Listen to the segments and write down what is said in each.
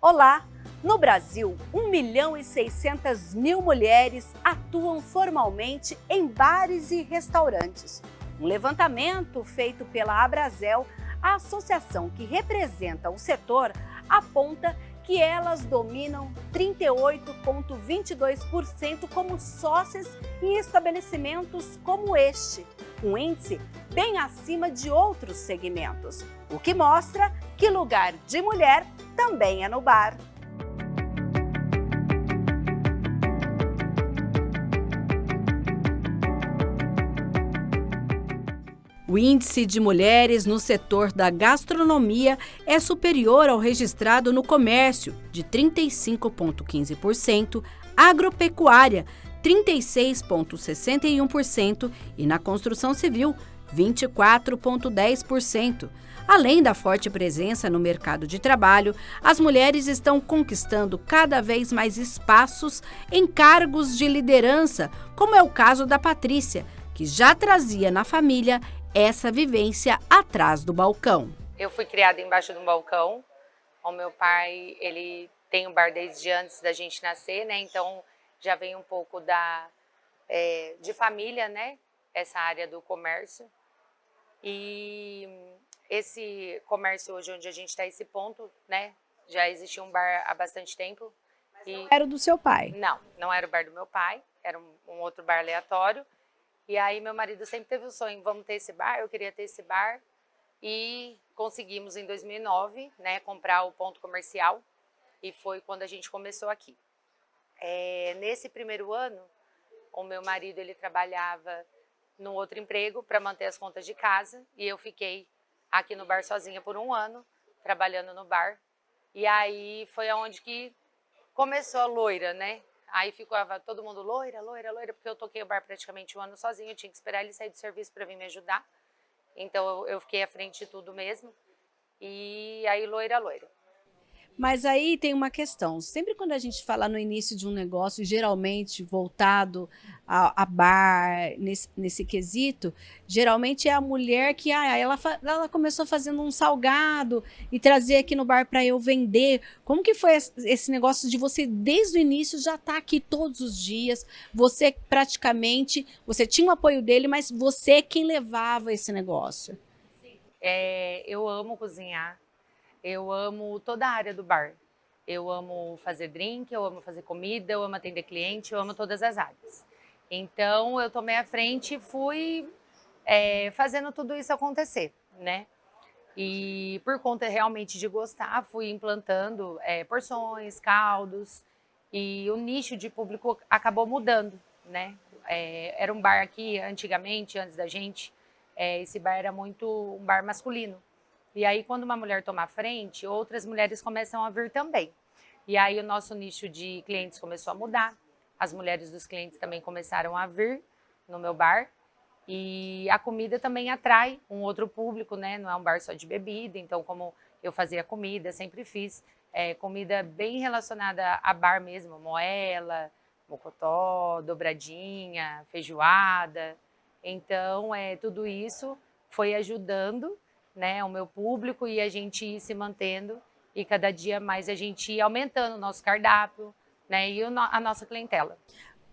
Olá! No Brasil, 1.600.000 mulheres atuam formalmente em bares e restaurantes. Um levantamento feito pela Abrazel, a associação que representa o setor, aponta que elas dominam 38,22% como sócias em estabelecimentos como este, um índice bem acima de outros segmentos, o que mostra que lugar de mulher também é no bar. O índice de mulheres no setor da gastronomia é superior ao registrado no comércio, de 35,15%, agropecuária, 36,61% e na construção civil, 24,10%. Além da forte presença no mercado de trabalho, as mulheres estão conquistando cada vez mais espaços em cargos de liderança, como é o caso da Patrícia, que já trazia na família essa vivência atrás do balcão. Eu fui criada embaixo de um balcão. O meu pai, ele tem um bar desde antes da gente nascer, né? Então já vem um pouco de família, né? Essa área do comércio. E esse comércio hoje, onde a gente está, esse ponto, né? Já existia um bar há bastante tempo. Mas não era do seu pai? Não, não era o bar do meu pai, era um outro bar aleatório. E aí meu marido sempre teve o sonho, vamos ter esse bar, eu queria ter esse bar. E conseguimos em 2009, né, comprar o ponto comercial. E foi quando a gente começou aqui. Nesse primeiro ano, o meu marido ele trabalhava num outro emprego para manter as contas de casa. E eu fiquei aqui no bar sozinha por um ano, trabalhando no bar. E aí foi aonde que começou a loira, né? Aí ficava todo mundo loira, loira, loira, porque eu toquei o bar praticamente um ano sozinho, eu tinha que esperar ele sair do serviço para vir me ajudar. Então eu fiquei à frente de tudo mesmo. E aí loira, loira. Mas aí tem uma questão, sempre quando a gente fala no início de um negócio, geralmente voltado a bar, nesse quesito, geralmente é a mulher que ela começou fazendo um salgado e trazer aqui no bar para eu vender. Como que foi esse negócio de você, desde o início, já estar aqui todos os dias? Você praticamente, você tinha o apoio dele, mas você é quem levava esse negócio. Eu amo cozinhar. Eu amo toda a área do bar. Eu amo fazer drink, eu amo fazer comida, eu amo atender cliente, eu amo todas as áreas. Então, eu tomei a frente e fui fazendo tudo isso acontecer, né? E por conta realmente de gostar, fui implantando porções, caldos, e o nicho de público acabou mudando, né? Era um bar aqui, antigamente, antes da gente, esse bar era muito um bar masculino. E aí, quando uma mulher toma a frente, outras mulheres começam a vir também. E aí, o nosso nicho de clientes começou a mudar. As mulheres dos clientes também começaram a vir no meu bar. E a comida também atrai um outro público, né? Não é um bar só de bebida. Então, como eu fazia comida, sempre fiz comida bem relacionada a bar mesmo. Moela, mocotó, dobradinha, feijoada. Então, tudo isso foi ajudando, né, o meu público e a gente ir se mantendo e cada dia mais a gente ir aumentando o nosso cardápio, né, e a nossa clientela.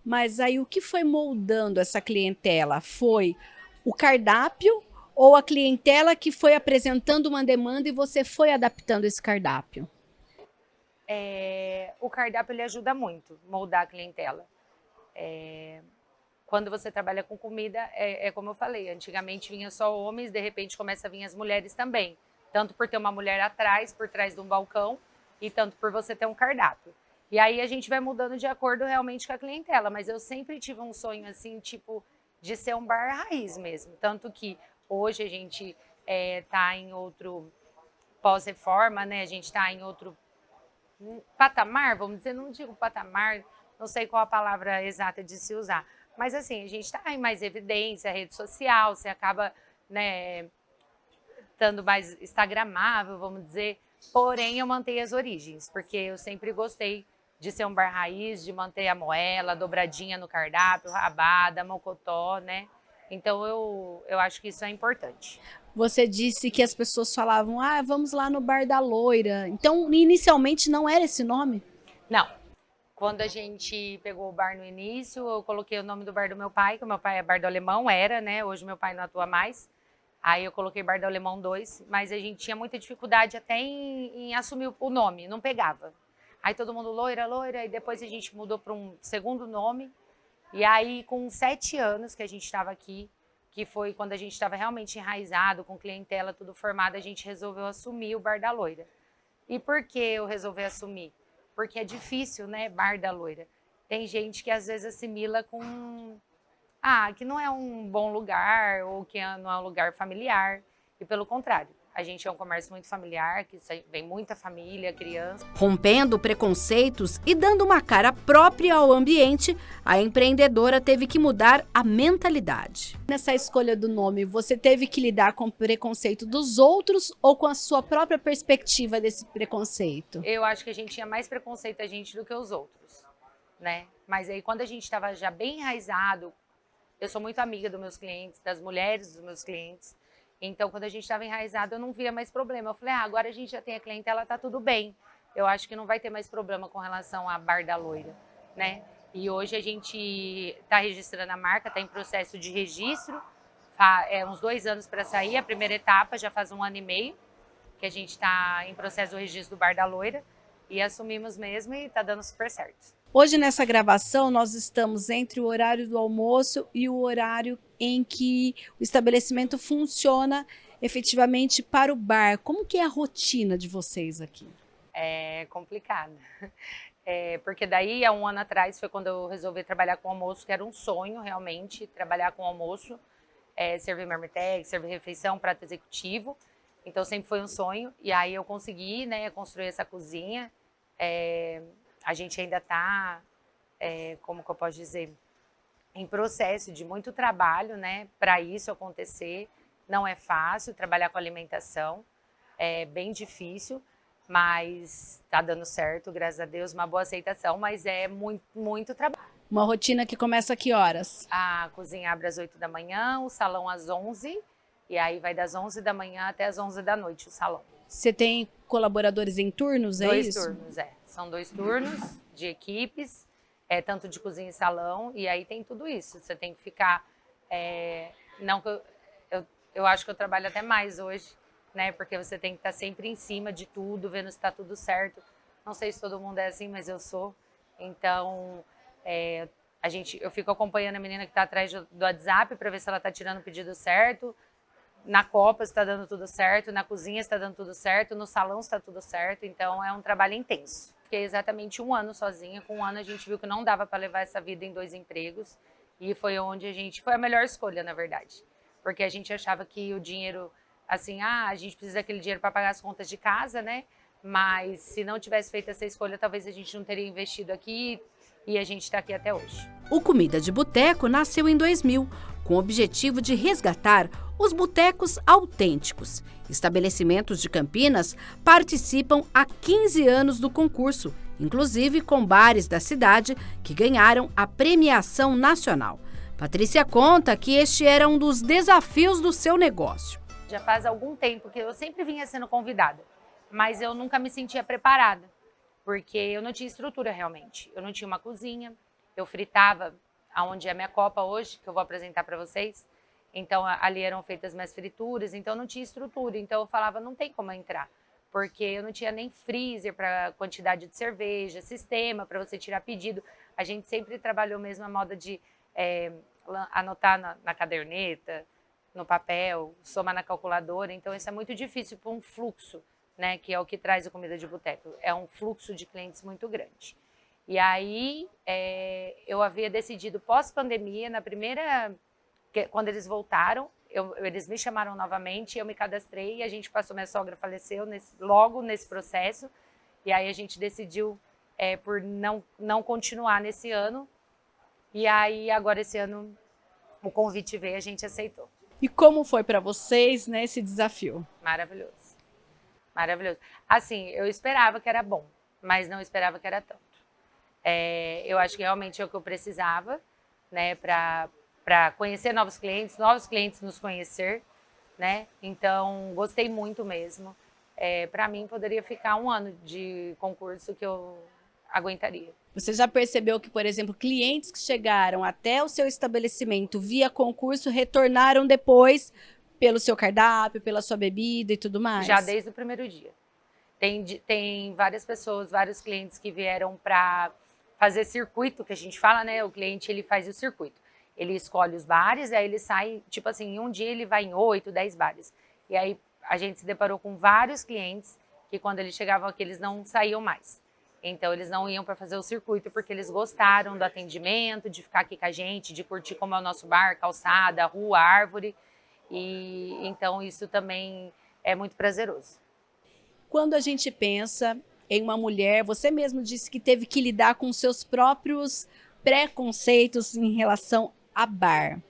Mas aí o que foi moldando essa clientela? Foi o cardápio ou a clientela que foi apresentando uma demanda e você foi adaptando esse cardápio? O cardápio ele ajuda muito a moldar a clientela. Quando você trabalha com comida, como eu falei, antigamente vinha só homens, de repente começa a vir as mulheres também. Tanto por ter uma mulher atrás, por trás de um balcão, e tanto por você ter um cardápio. E aí a gente vai mudando de acordo realmente com a clientela, mas eu sempre tive um sonho assim, tipo, de ser um bar raiz mesmo. Tanto que hoje a gente tá em outro pós-reforma, né? A gente tá em outro patamar, vamos dizer, não digo patamar, não sei qual a palavra exata de se usar. Mas assim, a gente está em mais evidência, rede social, você acaba, né, estando mais instagramável, vamos dizer. Porém, eu mantenho as origens, porque eu sempre gostei de ser um bar raiz, de manter a moela, a dobradinha no cardápio, rabada, mocotó, né? Então, eu acho que isso é importante. Você disse que as pessoas falavam, ah, vamos lá no Bar da Loira. Então, inicialmente não era esse nome? Não. Quando a gente pegou o bar no início, eu coloquei o nome do bar do meu pai, que o meu pai é Bar do Alemão, era, né? Hoje meu pai não atua mais. Aí eu coloquei Bar do Alemão 2, mas a gente tinha muita dificuldade até em assumir o nome, não pegava. Aí todo mundo loira, loira, e depois a gente mudou para um segundo nome. E aí, com 7 anos que a gente estava aqui, que foi quando a gente estava realmente enraizado, com clientela tudo formado, a gente resolveu assumir o Bar da Loira. E por que eu resolvi assumir? Porque é difícil, né, Bar da Loira. Tem gente que às vezes assimila com, que não é um bom lugar ou que não é um lugar familiar. E pelo contrário, a gente é um comércio muito familiar, que vem muita família, criança. Rompendo preconceitos e dando uma cara própria ao ambiente, a empreendedora teve que mudar a mentalidade. Nessa escolha do nome, você teve que lidar com o preconceito dos outros ou com a sua própria perspectiva desse preconceito? Eu acho que a gente tinha mais preconceito a gente do que os outros, né? Mas aí quando a gente estava já bem enraizado, eu sou muito amiga dos meus clientes, das mulheres dos meus clientes. Então, quando a gente estava enraizado, eu não via mais problema. Eu falei, agora a gente já tem a clientela, tá tudo bem. Eu acho que não vai ter mais problema com relação a Bar da Loira, né? E hoje a gente está registrando a marca, está em processo de registro. Uns 2 anos para sair, a primeira etapa já faz 1 ano e meio que a gente está em processo do registro do Bar da Loira. E assumimos mesmo e está dando super certo. Hoje, nessa gravação, nós estamos entre o horário do almoço e o horário em que o estabelecimento funciona efetivamente para o bar. Como que é a rotina de vocês aqui? É complicado. Porque daí, há 1 ano atrás, foi quando eu resolvi trabalhar com almoço, que era um sonho, realmente, trabalhar com almoço, servir marmitex, servir refeição, prato executivo. Então, sempre foi um sonho. E aí, eu consegui, né, construir essa cozinha. A gente ainda está, como que eu posso dizer, em processo de muito trabalho, né, para isso acontecer. Não é fácil trabalhar com alimentação, é bem difícil, mas está dando certo, graças a Deus, uma boa aceitação, mas é muito, muito trabalho. Uma rotina que começa a que horas? A cozinha abre às 8 da manhã, o salão às 11, e aí vai das 11 da manhã até às 11 da noite o salão. Você tem colaboradores em turnos, é isso? 2 turnos, São 2 turnos de equipes, tanto de cozinha e salão, e aí tem tudo isso. Você tem que ficar... não que eu acho que eu trabalho até mais hoje, né? Porque você tem que estar sempre em cima de tudo, vendo se está tudo certo. Não sei se todo mundo é assim, mas eu sou. Então, eu fico acompanhando a menina que está atrás do WhatsApp para ver se ela está tirando o pedido certo. Na copa está dando tudo certo, na cozinha está dando tudo certo, no salão está tudo certo, então é um trabalho intenso. Fiquei exatamente 1 ano sozinha, com 1 ano a gente viu que não dava para levar essa vida em 2 empregos e foi onde foi a melhor escolha, na verdade. Porque a gente achava que o dinheiro, assim, a gente precisa daquele dinheiro para pagar as contas de casa, né? Mas se não tivesse feito essa escolha, talvez a gente não teria investido aqui e a gente está aqui até hoje. O Comida de Boteco nasceu em 2000, com o objetivo de resgatar os botecos autênticos. Estabelecimentos de Campinas participam há 15 anos do concurso, inclusive com bares da cidade que ganharam a premiação nacional. Patrícia conta que este era um dos desafios do seu negócio. Já faz algum tempo que eu sempre vinha sendo convidada, mas eu nunca me sentia preparada, porque eu não tinha estrutura realmente. Eu não tinha uma cozinha, eu fritava aonde é a minha copa hoje, que eu vou apresentar para vocês. Então, ali eram feitas minhas frituras, então não tinha estrutura. Então, eu falava, não tem como entrar, porque eu não tinha nem freezer para quantidade de cerveja, sistema para você tirar pedido. A gente sempre trabalhou mesmo a moda de anotar na caderneta, no papel, somar na calculadora. Então, isso é muito difícil para um fluxo, né, que é o que traz a Comida de Boteco. É um fluxo de clientes muito grande. E aí, eu havia decidido, pós-pandemia, quando eles voltaram, eles me chamaram novamente, eu me cadastrei e a gente passou, minha sogra faleceu logo nesse processo, e aí a gente decidiu por não continuar nesse ano, e aí agora esse ano o convite veio e a gente aceitou. E como foi para vocês, né, esse desafio? Maravilhoso, maravilhoso. Assim, eu esperava que era bom, mas não esperava que era tanto. Eu acho que realmente é o que eu precisava, né, para conhecer novos clientes nos conhecer, né? Então, gostei muito mesmo. Para mim, poderia ficar 1 ano de concurso que eu aguentaria. Você já percebeu que, por exemplo, clientes que chegaram até o seu estabelecimento via concurso retornaram depois pelo seu cardápio, pela sua bebida e tudo mais? Já desde o primeiro dia. Tem várias pessoas, vários clientes que vieram para fazer circuito, que a gente fala, né? O cliente, ele faz o circuito. Ele escolhe os bares, aí ele sai, tipo assim, em um dia ele vai em 8, 10 bares. E aí a gente se deparou com vários clientes que quando eles chegavam aqui, eles não saíam mais. Então, eles não iam para fazer o circuito porque eles gostaram do atendimento, de ficar aqui com a gente, de curtir como é o nosso bar, calçada, rua, árvore. E então, isso também é muito prazeroso. Quando a gente pensa em uma mulher, você mesmo disse que teve que lidar com seus próprios preconceitos em relação a bar.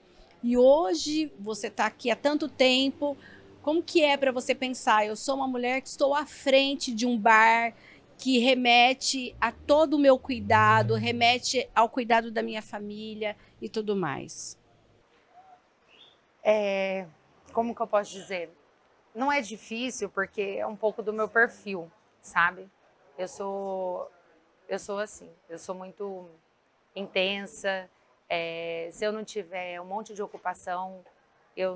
E hoje, você está aqui há tanto tempo, como que é para você pensar? Eu sou uma mulher que estou à frente de um bar que remete a todo o meu cuidado, remete ao cuidado da minha família e tudo mais. Como que eu posso dizer? Não é difícil porque é um pouco do meu perfil, sabe? Eu sou assim, eu sou muito intensa. Se eu não tiver um monte de ocupação, eu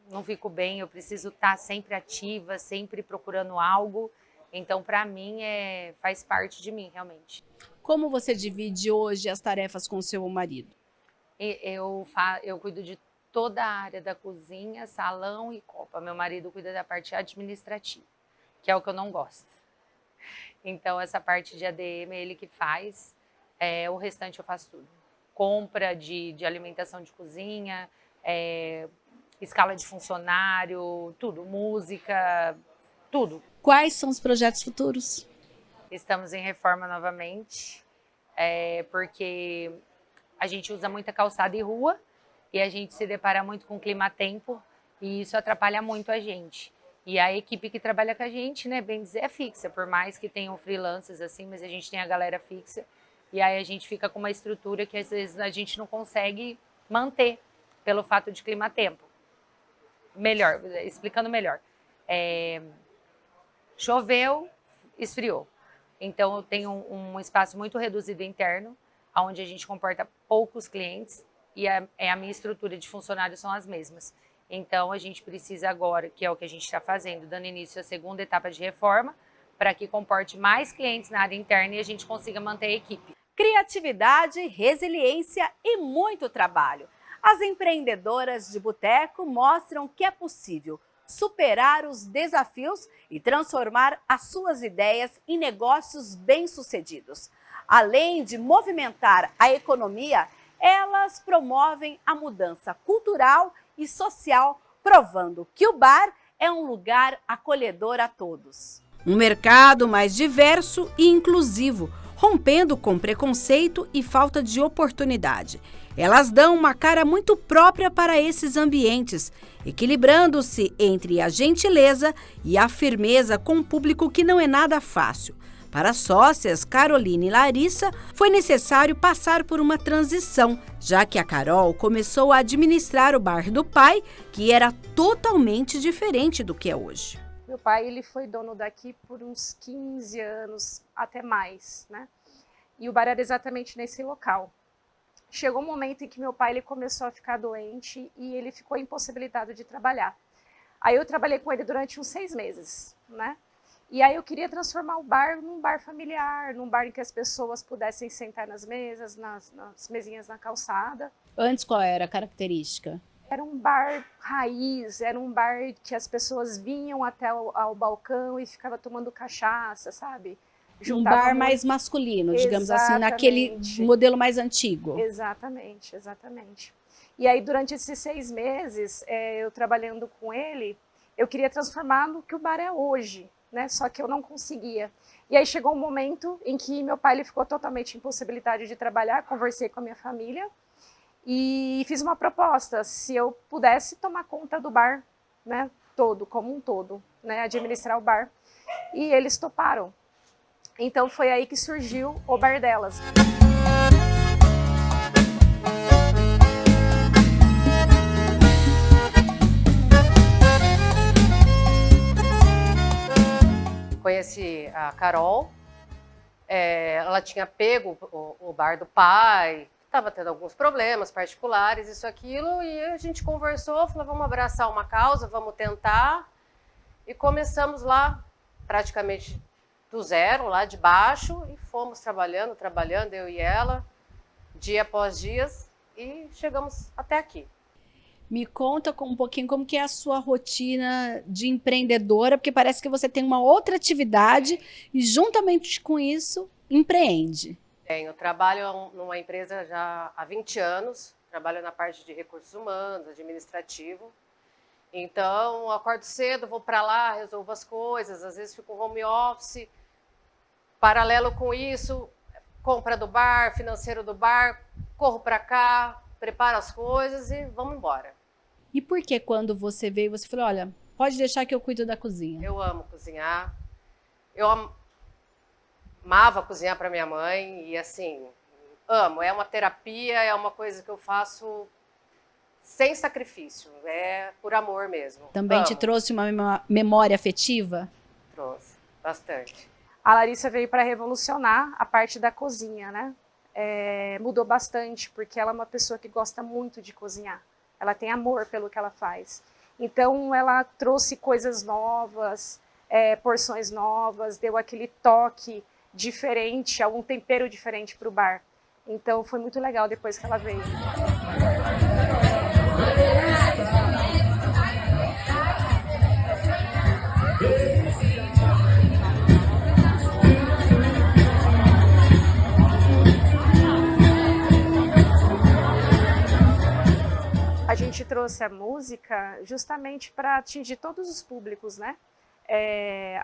não fico bem, eu preciso estar sempre ativa, sempre procurando algo. Então, para mim, faz parte de mim, realmente. Como você divide hoje as tarefas com o seu marido? Eu cuido de toda a área da cozinha, salão e copa. Meu marido cuida da parte administrativa, que é o que eu não gosto. Então, essa parte de ADM é ele que faz. O restante eu faço tudo. Compra de alimentação de cozinha, escala de funcionário, tudo. Música, tudo. Quais são os projetos futuros? Estamos em reforma novamente, porque a gente usa muita calçada e rua e a gente se depara muito com clima-tempo e isso atrapalha muito a gente. E a equipe que trabalha com a gente, né, bem dizer, é fixa, por mais que tenham freelancers assim, mas a gente tem a galera fixa e aí a gente fica com uma estrutura que às vezes a gente não consegue manter pelo fato de clima-tempo. Melhor, explicando melhor. Choveu, esfriou. Então, eu tenho um espaço muito reduzido interno, onde a gente comporta poucos clientes e a minha estrutura de funcionários são as mesmas. Então, a gente precisa agora, que é o que a gente está fazendo, dando início à segunda etapa de reforma, para que comporte mais clientes na área interna e a gente consiga manter a equipe. Criatividade, resiliência e muito trabalho. As empreendedoras de boteco mostram que é possível superar os desafios e transformar as suas ideias em negócios bem-sucedidos. Além de movimentar a economia, elas promovem a mudança cultural e social, provando que o bar é um lugar acolhedor a todos. Um mercado mais diverso e inclusivo, rompendo com preconceito e falta de oportunidade. Elas dão uma cara muito própria para esses ambientes, equilibrando-se entre a gentileza e a firmeza com um público que não é nada fácil. Para as sócias Carolina e Larissa, foi necessário passar por uma transição, já que a Carol começou a administrar o bar do pai, que era totalmente diferente do que é hoje. Meu pai, ele foi dono daqui por uns 15 anos, até mais, né? E o bar era exatamente nesse local. Chegou um momento em que meu pai ele começou a ficar doente e ele ficou impossibilitado de trabalhar. Aí eu trabalhei com ele durante uns 6 meses, né? E aí eu queria transformar o bar num bar familiar, num bar em que as pessoas pudessem sentar nas mesas, nas mesinhas na calçada. Antes, qual era a característica? Era um bar raiz, era um bar que as pessoas vinham até ao balcão e ficavam tomando cachaça, sabe? Um bar mais masculino, digamos assim, naquele modelo mais antigo. Exatamente, exatamente. E aí, durante esses 6 meses, eu trabalhando com ele, eu queria transformar no que o bar é hoje, né? Só que eu não conseguia. E aí chegou um momento em que meu pai ele ficou totalmente impossibilitado de trabalhar, conversei com a minha família e fiz uma proposta, se eu pudesse tomar conta do bar, né, todo, como um todo, né, administrar o bar. E eles toparam. Então foi aí que surgiu o Bar Delas. conheci a Carol, ela tinha pego o bar do pai, estava tendo alguns problemas particulares, isso, aquilo, e a gente conversou, falou, vamos abraçar uma causa, vamos tentar, e começamos lá, praticamente do zero, lá de baixo, e fomos trabalhando, eu e ela, dia após dia, e chegamos até aqui. Me conta um pouquinho como que é a sua rotina de empreendedora, porque parece que você tem uma outra atividade e juntamente com isso empreende. Eu trabalho numa empresa já há 20 anos, trabalho na parte de recursos humanos, administrativo. Então, eu acordo cedo, vou para lá, resolvo as coisas, às vezes fico home office. Paralelo com isso, compra do bar, financeiro do bar, corro para cá, preparo as coisas e vamos embora. E por que quando você veio, você falou, olha, pode deixar que eu cuido da cozinha? Eu amo cozinhar, eu amava cozinhar para minha mãe e assim, amo, é uma terapia, é uma coisa que eu faço sem sacrifício, é por amor mesmo. Também te trouxe uma memória afetiva? Trouxe, bastante. A Larissa veio para revolucionar a parte da cozinha, né? Mudou bastante, porque ela é uma pessoa que gosta muito de cozinhar. Ela tem amor pelo que ela faz. Então, ela trouxe coisas novas, porções novas, deu aquele toque diferente, algum tempero diferente para o bar. Então, foi muito legal depois que ela veio. A gente trouxe a música justamente para atingir todos os públicos, né?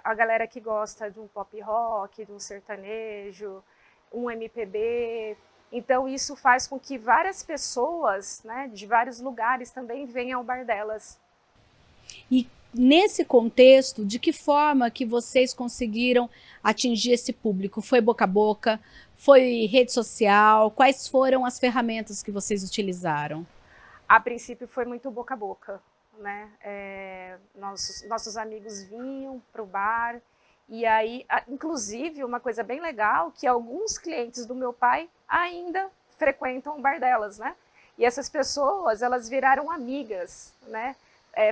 A galera que gosta de um pop rock, de um sertanejo, um MPB. Então, isso faz com que várias pessoas, né, de vários lugares também venham ao bar delas. E nesse contexto, de que forma que vocês conseguiram atingir esse público? Foi boca a boca? Foi rede social? Quais foram as ferramentas que vocês utilizaram? A princípio foi muito boca a boca, né? Nossos amigos vinham para o bar e aí, inclusive, uma coisa bem legal, que alguns clientes do meu pai ainda frequentam o bar delas, né? E essas pessoas, elas viraram amigas, né?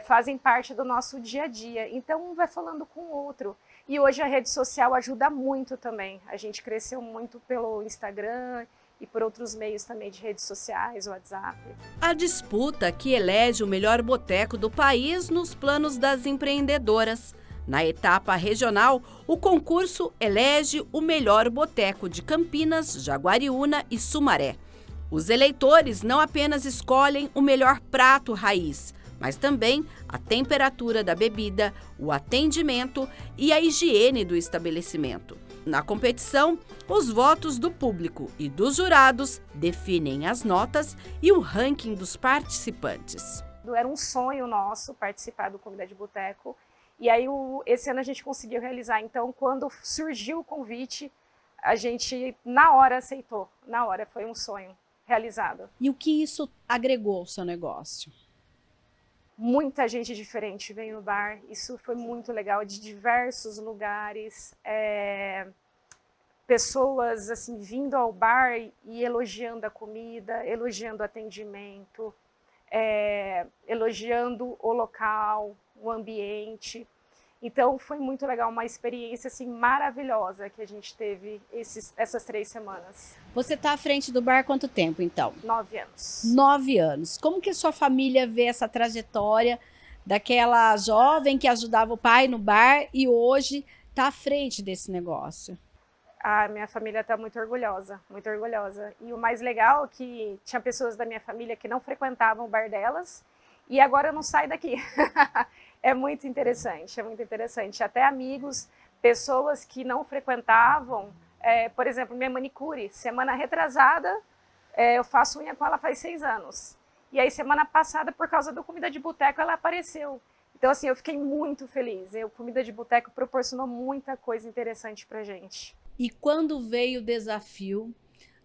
Fazem parte do nosso dia a dia. Então, um vai falando com o outro. E hoje a rede social ajuda muito também. A gente cresceu muito pelo Instagram e por outros meios também de redes sociais, WhatsApp. A disputa que elege o melhor boteco do país nos planos das empreendedoras. Na etapa regional, o concurso elege o melhor boteco de Campinas, Jaguariúna e Sumaré. Os eleitores não apenas escolhem o melhor prato raiz, mas também a temperatura da bebida, o atendimento e a higiene do estabelecimento. Na competição, os votos do público e dos jurados definem as notas e o ranking dos participantes. Era um sonho nosso participar do Comida de Boteco, e aí esse ano a gente conseguiu realizar. Então, quando surgiu o convite, a gente na hora aceitou, na hora, foi um sonho realizado. E o que isso agregou ao seu negócio? Muita gente diferente veio no bar, isso foi muito legal, de diversos lugares, pessoas assim vindo ao bar e elogiando a comida, elogiando o atendimento, elogiando o local, o ambiente. Então foi muito legal, uma experiência assim maravilhosa que a gente teve essas 3 semanas. Você está à frente do bar há quanto tempo, então? 9 anos. 9 anos. Como que a sua família vê essa trajetória daquela jovem que ajudava o pai no bar e hoje está à frente desse negócio? A minha família está muito orgulhosa, muito orgulhosa. E o mais legal é que tinha pessoas da minha família que não frequentavam o bar delas e agora não sai daqui. É muito interessante, é muito interessante. Até amigos, pessoas que não frequentavam, por exemplo, minha manicure, semana retrasada, eu faço unha com ela faz 6 anos. E aí, semana passada, por causa do Comida de Boteco, ela apareceu. Então, assim, eu fiquei muito feliz. O Comida de Boteco proporcionou muita coisa interessante pra gente. E quando veio o desafio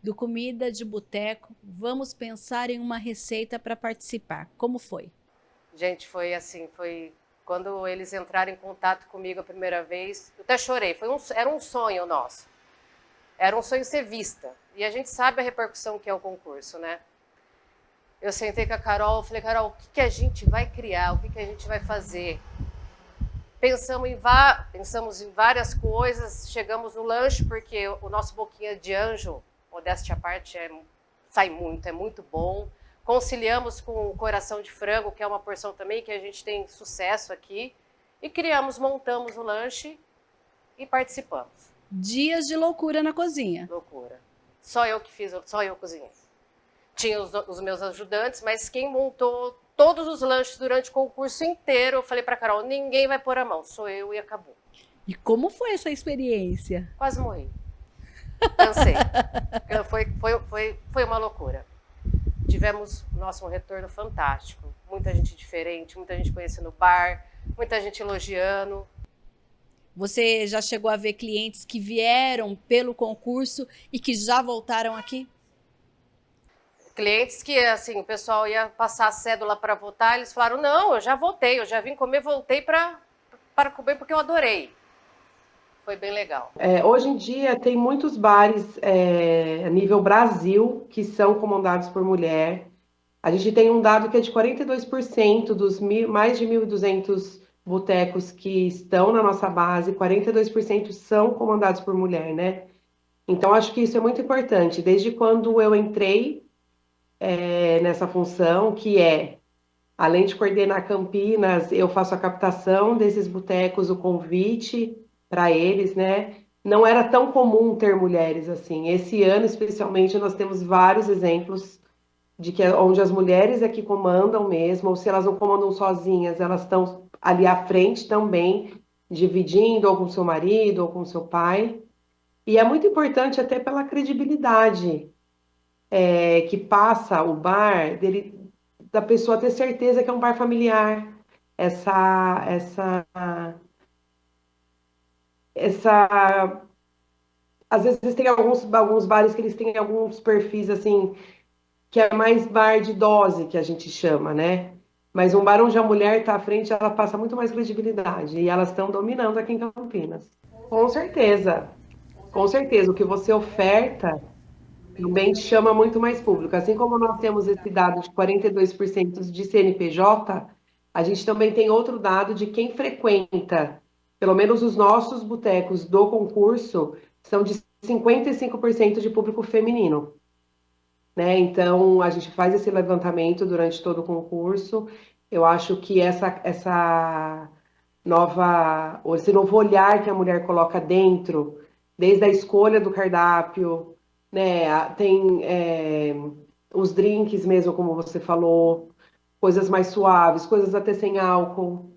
do Comida de Boteco, vamos pensar em uma receita para participar. Como foi? Gente, foi assim, foi Quando eles entraram em contato comigo a primeira vez, eu até chorei, era um sonho nosso. Era um sonho ser vista. E a gente sabe a repercussão que é o concurso, né? Eu sentei com a Carol, falei, Carol, o que a gente vai criar? O que a gente vai fazer? Pensamos em várias coisas, chegamos no lanche, porque o nosso boquinha de anjo, modéstia à parte, sai muito, é muito bom. Conciliamos com o coração de frango, que é uma porção também que a gente tem sucesso aqui. E montamos o lanche e participamos. Dias de loucura na cozinha. Loucura. Só eu que fiz, só eu cozinhei. Tinha os meus ajudantes, mas quem montou todos os lanches durante o concurso inteiro, eu falei para Carol, ninguém vai pôr a mão, sou eu e acabou. E como foi essa experiência? Quase morri. Cansei. Foi uma loucura. Tivemos, nossa, um retorno fantástico. Muita gente diferente, muita gente conhecendo o bar, muita gente elogiando. Você já chegou a ver clientes que vieram pelo concurso e que já voltaram aqui? Clientes que, assim, o pessoal ia passar a cédula para votar, eles falaram, não, eu já votei, eu já vim comer, voltei para comer porque eu adorei. Foi bem legal. Hoje em dia tem muitos bares a nível Brasil que são comandados por mulher. A gente tem um dado que é de 42% dos mais de 1.200 botecos que estão na nossa base, 42% são comandados por mulher, né? Então, acho que isso é muito importante. Desde quando eu entrei nessa função, que além de coordenar Campinas, eu faço a captação desses botecos, o convite para eles, né? Não era tão comum ter mulheres assim. Esse ano, especialmente, nós temos vários exemplos de que onde as mulheres é que comandam mesmo, ou se elas não comandam sozinhas, elas estão ali à frente também, dividindo ou com seu marido ou com seu pai. E é muito importante até pela credibilidade que passa o bar, da pessoa ter certeza que é um bar familiar. Às vezes tem alguns bares que eles têm alguns perfis assim, que é mais bar de dose, que a gente chama, né? Mas um bar onde a mulher está à frente, ela passa muito mais credibilidade. E elas estão dominando aqui em Campinas. Com certeza. Com certeza. O que você oferta também chama muito mais público. Assim como nós temos esse dado de 42% de CNPJ, a gente também tem outro dado de quem frequenta, pelo menos os nossos botecos do concurso, são de 55% de público feminino. Né? Então, a gente faz esse levantamento durante todo o concurso. Eu acho que esse novo olhar que a mulher coloca dentro, desde a escolha do cardápio, né? Tem os drinks mesmo, como você falou, coisas mais suaves, coisas até sem álcool.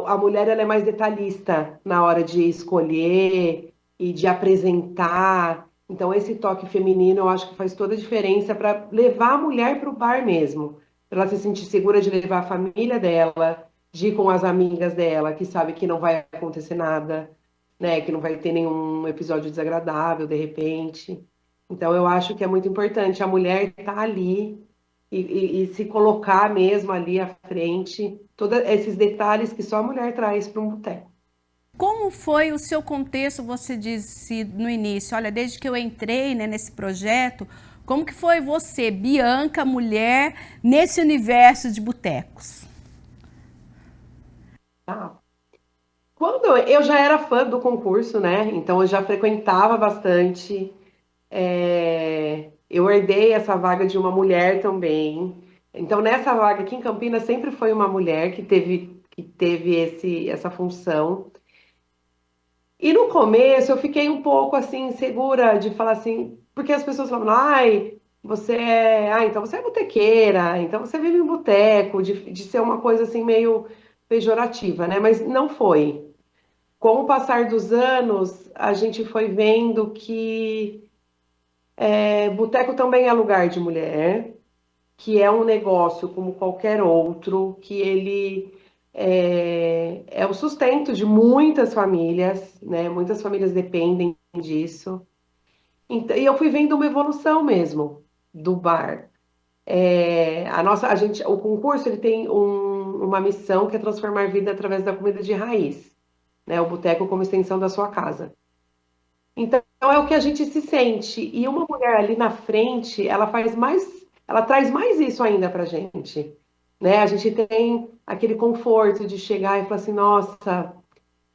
A mulher ela é mais detalhista na hora de escolher e de apresentar. Então, esse toque feminino, eu acho que faz toda a diferença para levar a mulher para o bar mesmo. Para ela se sentir segura de levar a família dela, de ir com as amigas dela, que sabe que não vai acontecer nada, né? Que não vai ter nenhum episódio desagradável, de repente. Então, eu acho que é muito importante a mulher estar ali e se colocar mesmo ali à frente. Todos esses detalhes que só a mulher traz para um boteco. Como foi o seu contexto, você disse no início, olha, desde que eu entrei, né, nesse projeto, como que foi você, Bianca, mulher, nesse universo de botecos? Quando eu já era fã do concurso, né, então eu já frequentava bastante, eu herdei essa vaga de uma mulher também, então nessa vaga aqui em Campinas sempre foi uma mulher que teve essa função. E no começo eu fiquei um pouco assim, insegura de falar assim, porque as pessoas falavam, então você é botequeira, então você vive em boteco, de ser uma coisa assim meio pejorativa, né? Mas não foi. Com o passar dos anos, a gente foi vendo que boteco também é lugar de mulher, que é um negócio como qualquer outro, que ele é o sustento de muitas famílias, né? Muitas famílias dependem disso. Então, e eu fui vendo uma evolução mesmo do bar. O concurso ele tem uma missão que é transformar vida através da comida de raiz, né? O boteco como extensão da sua casa. Então é o que a gente se sente. E uma mulher ali na frente, ela traz mais isso ainda pra gente, né? A gente tem aquele conforto de chegar e falar assim, nossa,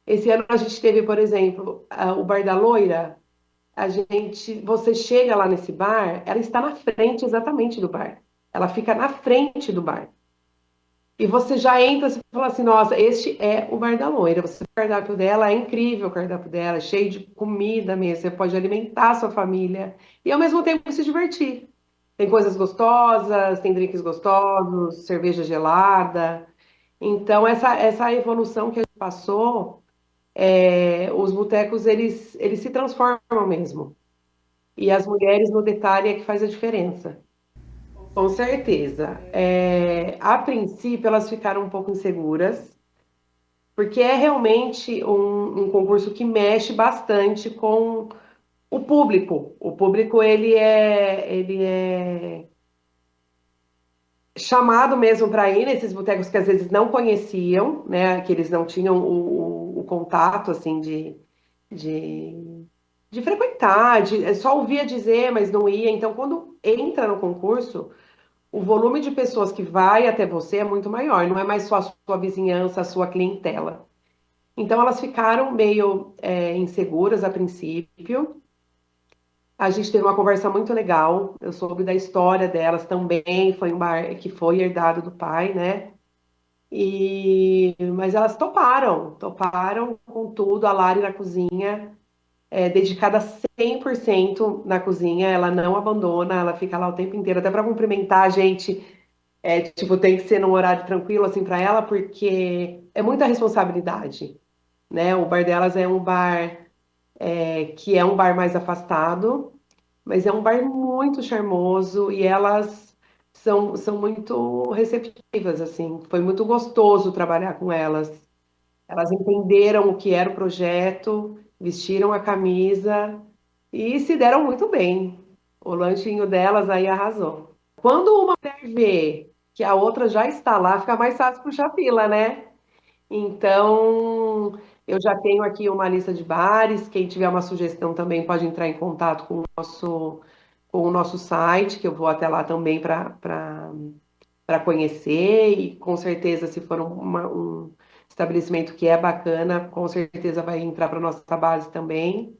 esse ano a gente teve, por exemplo, o Bar da Loira. Você chega lá nesse bar, ela está na frente exatamente do bar. Ela fica na frente do bar. E você já entra e fala assim, nossa, este é o Bar da Loira. O cardápio dela é incrível, o cardápio dela é cheio de comida mesmo. Você pode alimentar a sua família e ao mesmo tempo se divertir. Tem coisas gostosas, tem drinks gostosos, cerveja gelada. Então, essa evolução que a gente passou, os botecos, eles se transformam mesmo. E as mulheres, no detalhe, é que faz a diferença. Com certeza. A princípio, elas ficaram um pouco inseguras, porque é realmente um concurso que mexe bastante com o público. O público, ele é chamado mesmo para ir nesses botecos que às vezes não conheciam, né? Que eles não tinham o contato, assim, de frequentar, só ouvia dizer, mas não ia. Então, quando entra no concurso, o volume de pessoas que vai até você é muito maior, não é mais só a sua vizinhança, a sua clientela. Então, elas ficaram meio inseguras a princípio. A gente teve uma conversa muito legal, eu soube da história delas também, foi um bar que foi herdado do pai, né? Mas elas toparam com tudo, a Lari na cozinha, dedicada 100% na cozinha, ela não abandona, ela fica lá o tempo inteiro, até para cumprimentar a gente, tipo, tem que ser num horário tranquilo, assim, para ela, porque é muita responsabilidade, né? O bar delas é um bar que é um bar mais afastado, mas é um bar muito charmoso e elas são muito receptivas, assim, foi muito gostoso trabalhar com elas. Elas entenderam o que era o projeto, vestiram a camisa e se deram muito bem. O lanchinho delas aí arrasou. Quando uma mulher vê que a outra já está lá, fica mais fácil puxar fila, né? Então, eu já tenho aqui uma lista de bares. Quem tiver uma sugestão também pode entrar em contato com o nosso site, que eu vou até lá também para conhecer. E com certeza, se for um estabelecimento que é bacana, com certeza vai entrar para a nossa base também.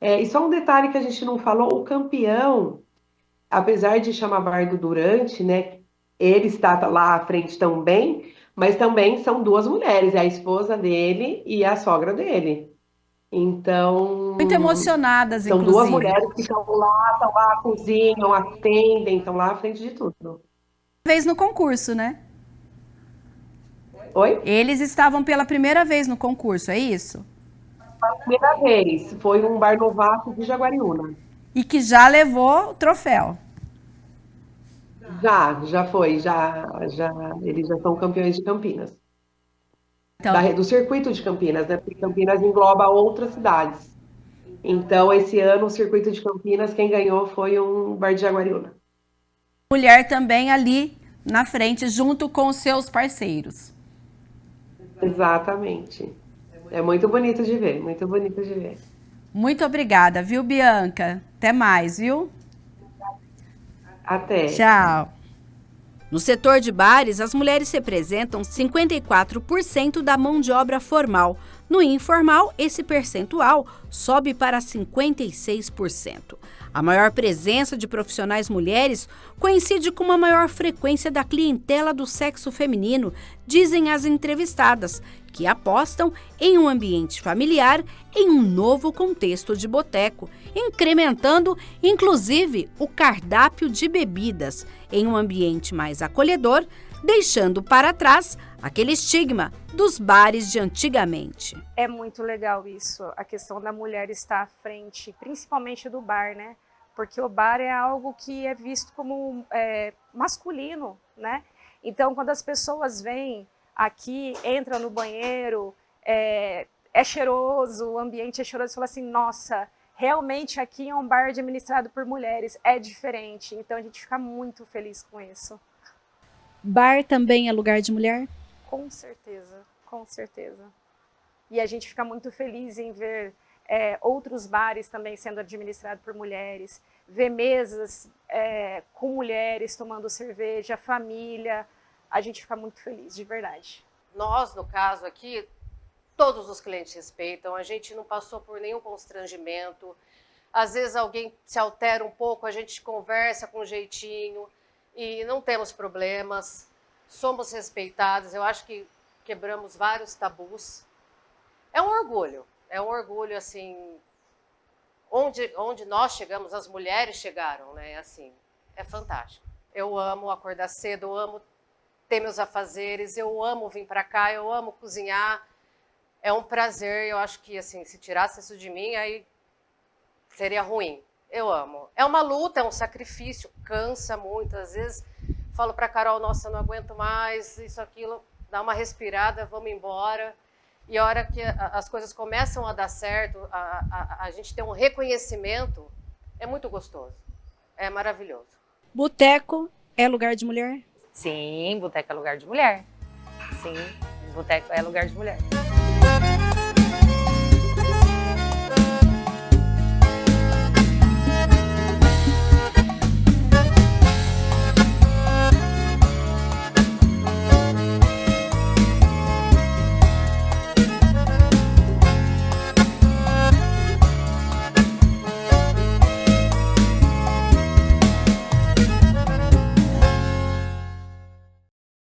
E só um detalhe que a gente não falou: o campeão, apesar de chamar Bar do Durante, né, ele está lá à frente também, mas também são duas mulheres, é a esposa dele e a sogra dele. Então, Muito emocionadas, são inclusive. duas mulheres que estão lá, cozinham, atendem, estão lá à frente de tudo. Vez no concurso, né? Oi? Eles estavam pela primeira vez no concurso, é isso? A primeira vez, foi um bar novato de Jaguariúna. E que já levou o troféu. Já foi, eles já são campeões de Campinas. Então, Do circuito de Campinas, né? Porque Campinas engloba outras cidades. Então, esse ano, o circuito de Campinas, quem ganhou foi um bar de Jaguariúna. mulher também ali na frente, junto com os seus parceiros. Exatamente. É muito bonito de ver, muito bonito de ver. Muito obrigada, viu, Bianca? Até mais, viu? Até. Tchau. No setor de bares, as mulheres representam 54% da mão de obra formal. No informal, esse percentual sobe para 56%. A maior presença de profissionais mulheres coincide com uma maior frequência da clientela do sexo feminino, dizem as entrevistadas, que apostam em um ambiente familiar em um novo contexto de boteco, incrementando, inclusive, o cardápio de bebidas em um ambiente mais acolhedor, deixando para trás aquele estigma dos bares de antigamente. É muito legal isso, a questão da mulher estar à frente, principalmente do bar, né? Porque o bar é algo que é visto como masculino, né? Então, quando as pessoas vêm aqui, entram no banheiro, é cheiroso, o ambiente é cheiroso, fala assim, nossa, realmente aqui é um bar administrado por mulheres, é diferente. Então, a gente fica muito feliz com isso. Bar também é lugar de mulher? Com certeza, com certeza. E a gente fica muito feliz em ver outros bares também sendo administrados por mulheres, ver mesas com mulheres tomando cerveja, família. A gente fica muito feliz, de verdade. Nós, no caso aqui, todos os clientes respeitam, a gente não passou por nenhum constrangimento. Às vezes alguém se altera um pouco, a gente conversa com jeitinho e não temos problemas. Somos respeitados, eu acho que quebramos vários tabus. É um orgulho, assim, onde nós chegamos, as mulheres chegaram, né, assim, é fantástico. Eu amo acordar cedo, eu amo ter meus afazeres, eu amo vir para cá, eu amo cozinhar, é um prazer, eu acho que, assim, se tirasse isso de mim, aí seria ruim. Eu amo. É uma luta, é um sacrifício, cansa muito, às vezes falo para Carol, nossa, não aguento mais, isso, aquilo, dá uma respirada, vamos embora. E a hora que as coisas começam a dar certo, a gente tem um reconhecimento, é muito gostoso, é maravilhoso. Boteco é lugar de mulher? Sim, boteco é lugar de mulher. Sim, boteco é lugar de mulher.